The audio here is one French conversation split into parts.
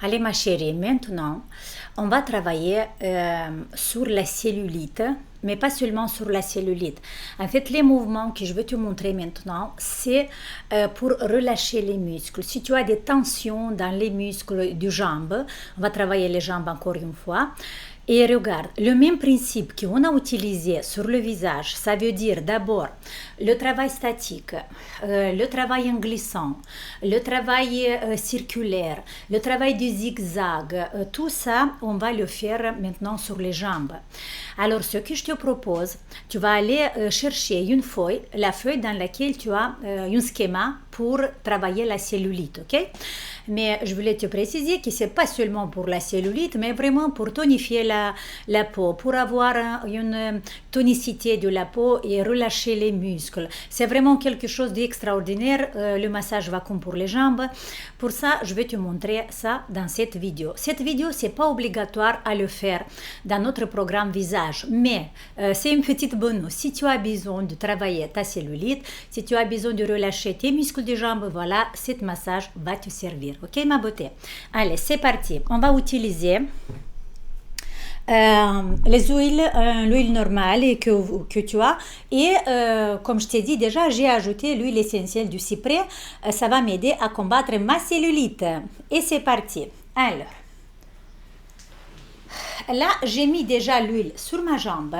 Allez ma chérie, maintenant on va travailler sur la cellulite, mais pas seulement sur la cellulite. En fait, les mouvements que je vais te montrer maintenant, c'est pour relâcher les muscles. Si tu as des tensions dans les muscles du jambe, on va travailler les jambes encore une fois. Et regarde, le même principe qu'on a utilisé sur le visage, ça veut dire d'abord le travail statique, le travail en glissant, le travail circulaire, le travail du zigzag, tout ça, on va le faire maintenant sur les jambes. Alors, ce que je te propose, tu vas aller chercher une feuille, la feuille dans laquelle tu as un schéma pour travailler la cellulite, ok? Mais je voulais te préciser que ce n'est pas seulement pour la cellulite, mais vraiment pour tonifier la peau, pour avoir une tonicité de la peau et relâcher les muscles. C'est vraiment quelque chose d'extraordinaire. Le massage va comme pour les jambes. Pour ça, je vais te montrer ça dans cette vidéo. Cette vidéo, ce n'est pas obligatoire à le faire dans notre programme visage, mais c'est une petite bonus. Si tu as besoin de travailler ta cellulite, si tu as besoin de relâcher tes muscles des jambes, voilà, cet massage va te servir. Ok, ma beauté? Allez, c'est parti. On va utiliser les huiles, l'huile normale que tu as. Et comme je t'ai dit déjà, j'ai ajouté l'huile essentielle du cyprès. Ça va m'aider à combattre ma cellulite. Et c'est parti. Alors, là, j'ai mis déjà l'huile sur ma jambe.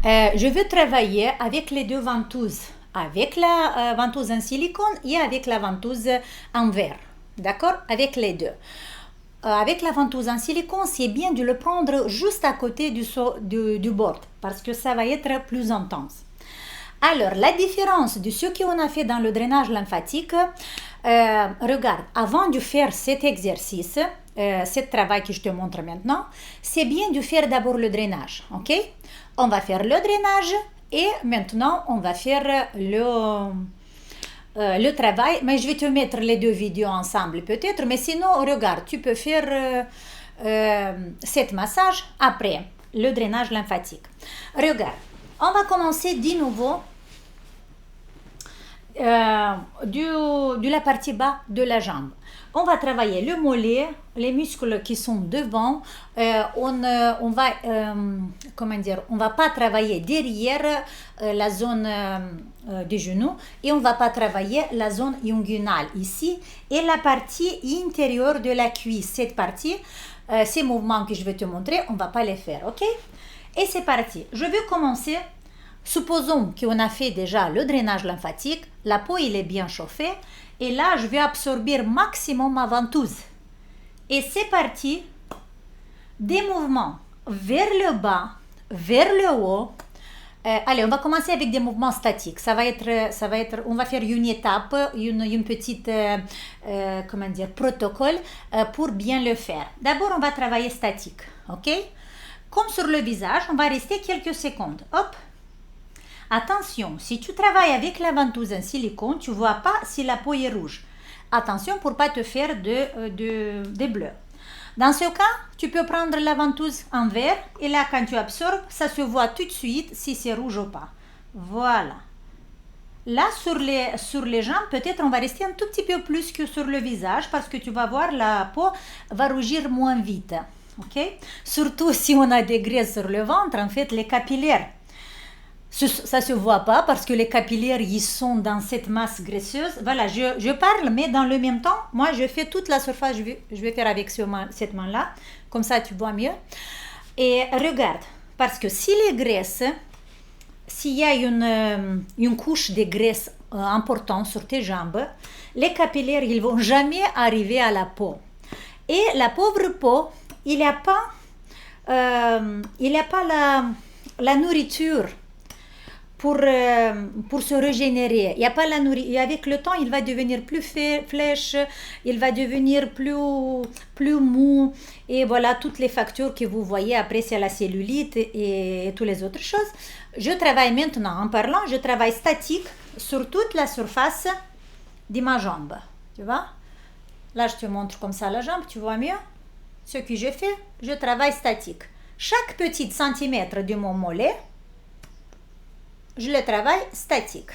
Je veux travailler avec les deux ventouses. Avec la ventouse en silicone et avec la ventouse en verre. D'accord? Avec les deux. Avec la ventouse en silicone, c'est bien de le prendre juste à côté du bord parce que ça va être plus intense. Alors, la différence de ce qu'on a fait dans le drainage lymphatique, regarde, avant de faire cet exercice, ce travail que je te montre maintenant, c'est bien de faire d'abord le drainage, ok? On va faire le drainage et maintenant, on va faire le travail, mais je vais te mettre les deux vidéos ensemble peut-être, mais sinon, regarde, tu peux faire cet massage après le drainage lymphatique. Regarde, on va commencer de nouveau de la partie bas de la jambe. On va travailler le mollet, les muscles qui sont devant. On va, comment dire, on va pas travailler derrière la zone du genou et on va pas travailler la zone inguinale ici et la partie intérieure de la cuisse. Cette partie, ces mouvements que je vais te montrer, on va pas les faire, ok? Et c'est parti. Je vais commencer. Supposons qu'on a fait déjà le drainage lymphatique, la peau il est bien chauffée et là je vais absorber maximum ma ventouse. Et c'est parti, des mouvements vers le bas, vers le haut. Allez, on va commencer avec des mouvements statiques. Ça va être, on va faire une étape, une petite, comment dire, protocole pour bien le faire. D'abord, on va travailler statique, ok? Comme sur le visage, on va rester quelques secondes. Hop. Attention, si tu travailles avec la ventouse en silicone, tu ne vois pas si la peau est rouge. Attention pour ne pas te faire des bleus. Dans ce cas, tu peux prendre la ventouse en verre et là, quand tu absorbes, ça se voit tout de suite si c'est rouge ou pas. Voilà. Là, sur les jambes, peut-être on va rester un tout petit peu plus que sur le visage parce que tu vas voir, la peau va rougir moins vite. Okay? Surtout si on a des graisses sur le ventre, en fait, les capillaires. Ça ne se voit pas parce que les capillaires ils sont dans cette masse graisseuse. Voilà, je parle, mais dans le même temps, moi je fais toute la surface, je vais faire avec cette main-là, comme ça tu vois mieux. Et regarde, parce que si les graisses, s'il y a une couche de graisse importante sur tes jambes, les capillaires ils ne vont jamais arriver à la peau. Et la pauvre peau, il n'y a pas la nourriture pour se régénérer. Il y a pas la nourriture. Et avec le temps, il va devenir plus flèche, il va devenir plus mou. Et voilà, toutes les factures que vous voyez après, c'est la cellulite et toutes les autres choses. Je travaille maintenant, en parlant, je travaille statique sur toute la surface de ma jambe. Tu vois? Là, je te montre comme ça la jambe, tu vois mieux? Ce que je fais, je travaille statique. Chaque petit centimètre de mon mollet, je le travaille statique.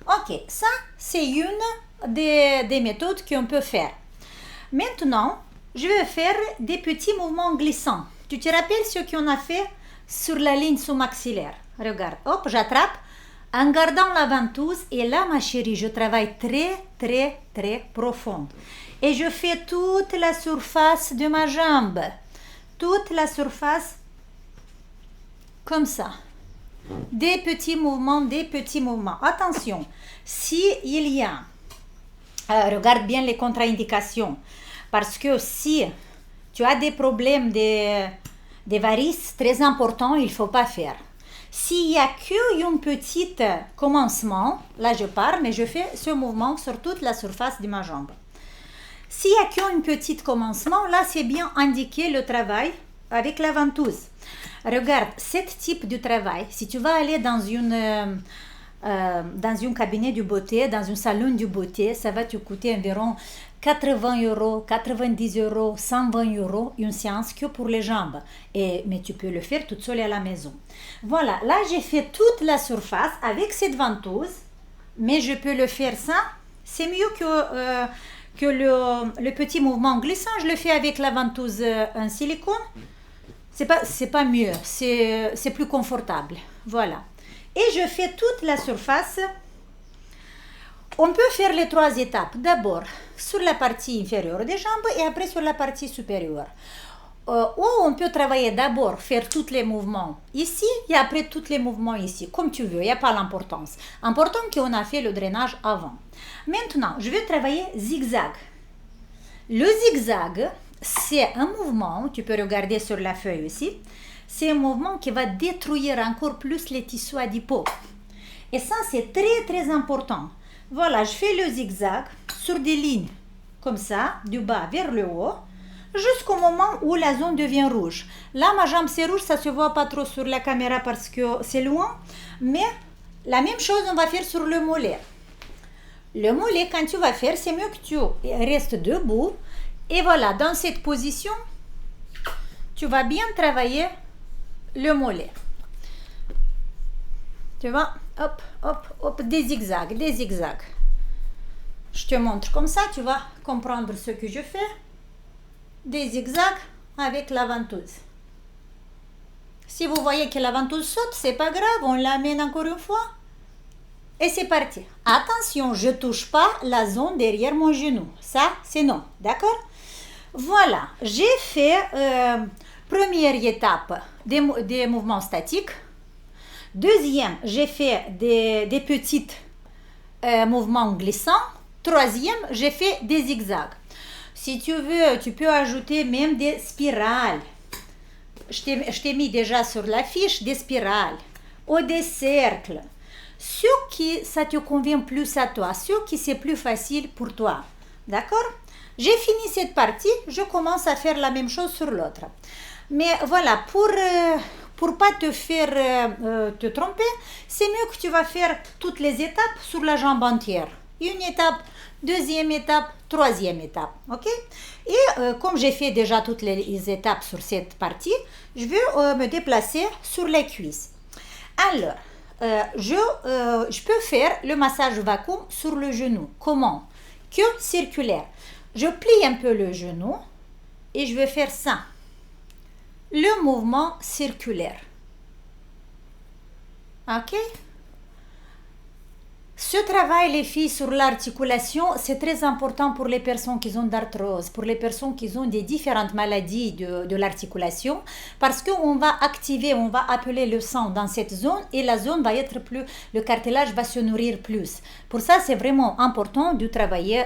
Ok, ça c'est une des méthodes qu'on peut faire. Maintenant, je vais faire des petits mouvements glissants. Tu te rappelles ce qu'on a fait sur la ligne sous-maxillaire? Regarde, hop, j'attrape en gardant la ventouse. Et là, ma chérie, je travaille très, très, très profond. Et je fais toute la surface de ma jambe. Toute la surface comme ça. Des petits mouvements, des petits mouvements. Attention, si il y a... regarde bien les contre-indications. Parce que si tu as des problèmes des varices très importants, il ne faut pas faire. S'il n'y a qu'un petit commencement, là je pars, mais je fais ce mouvement sur toute la surface de ma jambe. S'il n'y a qu'un petit commencement, là c'est bien indiqué le travail avec la ventouse. Regarde, ce type de travail, si tu vas aller dans un cabinet de beauté, dans un salon de beauté, ça va te coûter environ 80 €, 90 €, 120 € une séance que pour les jambes. Mais tu peux le faire toute seule à la maison. Voilà, là j'ai fait toute la surface avec cette ventouse, mais je peux le faire sans. C'est mieux que le petit mouvement glissant, je le fais avec la ventouse en silicone. C'est pas mieux, c'est plus confortable. Voilà. Et je fais toute la surface. On peut faire les 3 étapes. D'abord sur la partie inférieure des jambes et après sur la partie supérieure. Ou on peut travailler d'abord, faire tous les mouvements ici et après tous les mouvements ici. Comme tu veux, il n'y a pas l'importance. Important qu'on a fait le drainage avant. Maintenant, je vais travailler zigzag. Le zigzag, c'est un mouvement, tu peux regarder sur la feuille aussi, c'est un mouvement qui va détruire encore plus les tissus adipeux. Et ça, c'est très très important. Voilà, je fais le zigzag sur des lignes comme ça, du bas vers le haut, jusqu'au moment où la zone devient rouge. Là, ma jambe c'est rouge, ça se voit pas trop sur la caméra parce que c'est loin, mais la même chose on va faire sur le mollet. Le mollet, quand tu vas faire, c'est mieux que tu restes debout. Et voilà, dans cette position, tu vas bien travailler le mollet. Tu vois, hop, hop, hop, des zigzags, des zigzags. Je te montre comme ça, tu vas comprendre ce que je fais. Des zigzags avec la ventouse. Si vous voyez que la ventouse saute, c'est pas grave, on l'amène encore une fois. Et c'est parti. Attention, je touche pas la zone derrière mon genou. Ça, c'est non, d'accord? Voilà, j'ai fait première étape des mouvements statiques. Deuxième, j'ai fait des petits mouvements glissants. Troisième, j'ai fait des zigzags. Si tu veux, tu peux ajouter même des spirales. Je t'ai mis déjà sur la fiche des spirales ou des cercles. Ce qui ça te convient plus à toi, ce qui c'est plus facile pour toi. D'accord? J'ai fini cette partie, je commence à faire la même chose sur l'autre. Mais voilà, pour pas te faire te tromper, c'est mieux que tu vas faire toutes les étapes sur la jambe entière. Une étape, deuxième étape, troisième étape, ok? Et comme j'ai fait déjà toutes les étapes sur cette partie, je vais me déplacer sur les cuisses. Alors, je peux faire le massage vacuum sur le genou. Comment? Que circulaire. Je plie un peu le genou et je vais faire ça. Le mouvement circulaire. Ok? Ce travail, les filles, sur l'articulation, c'est très important pour les personnes qui ont d'arthrose, pour les personnes qui ont des différentes maladies de l'articulation, parce qu'on va activer, on va appeler le sang dans cette zone et la zone va être plus, le cartilage va se nourrir plus. Pour ça, c'est vraiment important de travailler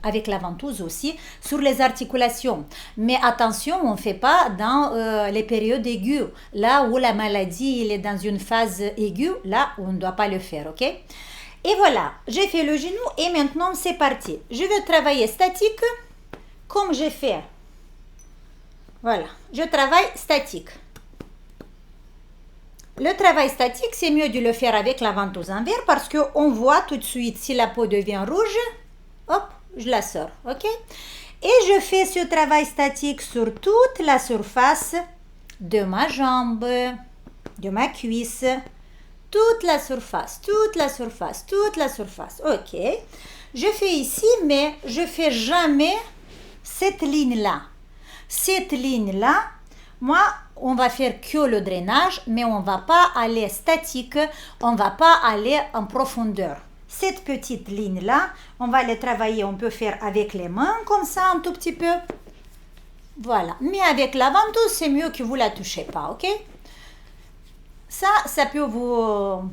avec la ventouse aussi sur les articulations. Mais attention, on ne fait pas dans les périodes aiguës. Là où la maladie il est dans une phase aiguë, là, on ne doit pas le faire, ok? Et voilà, j'ai fait le genou et maintenant c'est parti. Je vais travailler statique comme j'ai fait. Voilà, je travaille statique. Le travail statique, c'est mieux de le faire avec la ventouse envers parce qu'on voit tout de suite si la peau devient rouge. Hop, je la sors, ok? Et je fais ce travail statique sur toute la surface de ma jambe, de ma cuisse. Toute la surface, toute la surface, toute la surface. Ok. Je fais ici, mais je fais jamais cette ligne-là. Cette ligne-là, moi, on va faire que le drainage, mais on ne va pas aller statique, on ne va pas aller en profondeur. Cette petite ligne-là, on va les travailler, on peut faire avec les mains, comme ça, un tout petit peu. Voilà. Mais avec la ventouse, c'est mieux que vous ne la touchez pas, ok? Ça peut vous...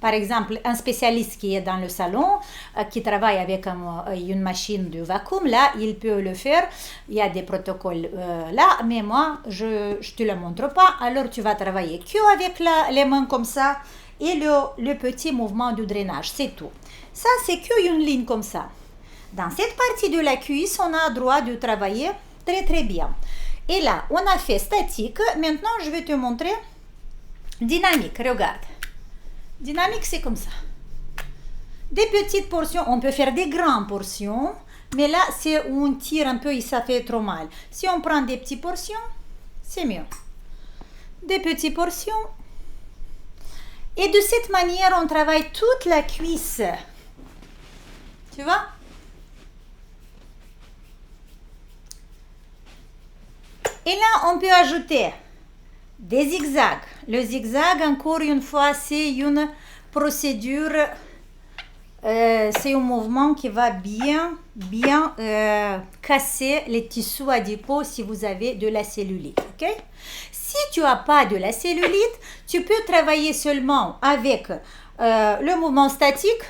Par exemple, un spécialiste qui est dans le salon, qui travaille avec une machine de vacuum, là, il peut le faire. Il y a des protocoles là, mais moi, je ne te le montre pas. Alors, tu vas travailler que avec les mains comme ça et le petit mouvement du drainage, c'est tout. Ça, c'est qu'une ligne comme ça. Dans cette partie de la cuisse, on a le droit de travailler très, très bien. Et là, on a fait statique. Maintenant, je vais te montrer dynamique. Regarde. Dynamique, c'est comme ça. Des petites portions, on peut faire des grandes portions, mais là, c'est où on tire un peu et ça fait trop mal. Si on prend des petites portions, c'est mieux. Des petites portions. Et de cette manière, on travaille toute la cuisse. Tu vois? Et là, on peut ajouter des zigzags. Le zigzag, encore une fois, c'est une procédure, c'est un mouvement qui va bien casser les tissus adipeux si vous avez de la cellulite. Okay? Si tu n'as pas de la cellulite, tu peux travailler seulement avec le mouvement statique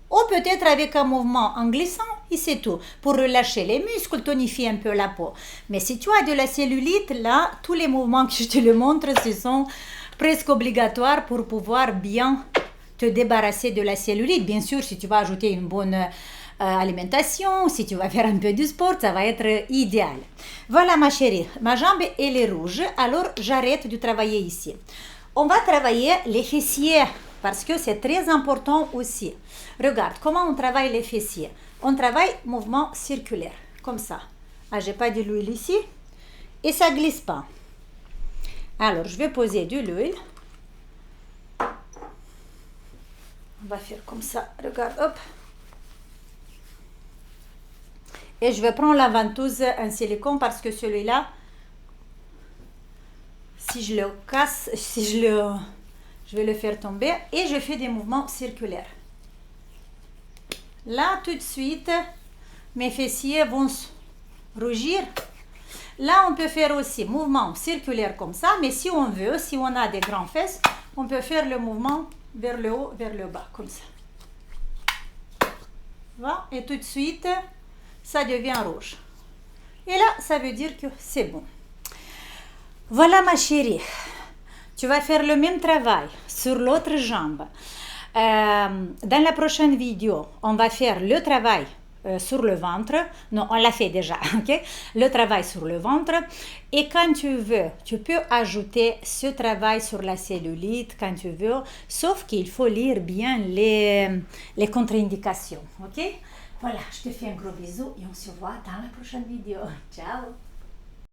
ou peut-être avec un mouvement en glissant et c'est tout. Pour relâcher les muscles, tonifier un peu la peau. Mais si tu as de la cellulite, là, tous les mouvements que je te le montre, ce sont presque obligatoires pour pouvoir bien te débarrasser de la cellulite. Bien sûr, si tu vas ajouter une bonne alimentation, si tu vas faire un peu de sport, ça va être idéal. Voilà ma chérie, ma jambe elle est rouge, alors j'arrête de travailler ici. On va travailler les fessiers parce que c'est très important aussi. Regarde comment on travaille les fessiers. On travaille mouvement circulaire, comme ça. Ah, j'ai pas de l'huile ici. Et ça glisse pas. Alors, je vais poser de l'huile. On va faire comme ça. Regarde, hop. Et je vais prendre la ventouse en silicone parce que celui-là, si je le casse, je vais le faire tomber. Et je fais des mouvements circulaires. Là, tout de suite, mes fessiers vont rougir. Là, on peut faire aussi mouvement circulaire comme ça, mais si on veut, si on a des grandes fesses, on peut faire le mouvement vers le haut, vers le bas, comme ça. Voilà. Et tout de suite, ça devient rouge. Et là, ça veut dire que c'est bon. Voilà ma chérie. Tu vas faire le même travail sur l'autre jambe. Dans la prochaine vidéo, on va faire le travail sur le ventre. Non, on l'a fait déjà, ok? Le travail sur le ventre. Et quand tu veux, tu peux ajouter ce travail sur la cellulite quand tu veux, sauf qu'il faut lire bien les contre-indications, ok? Voilà, je te fais un gros bisou et on se voit dans la prochaine vidéo. Ciao!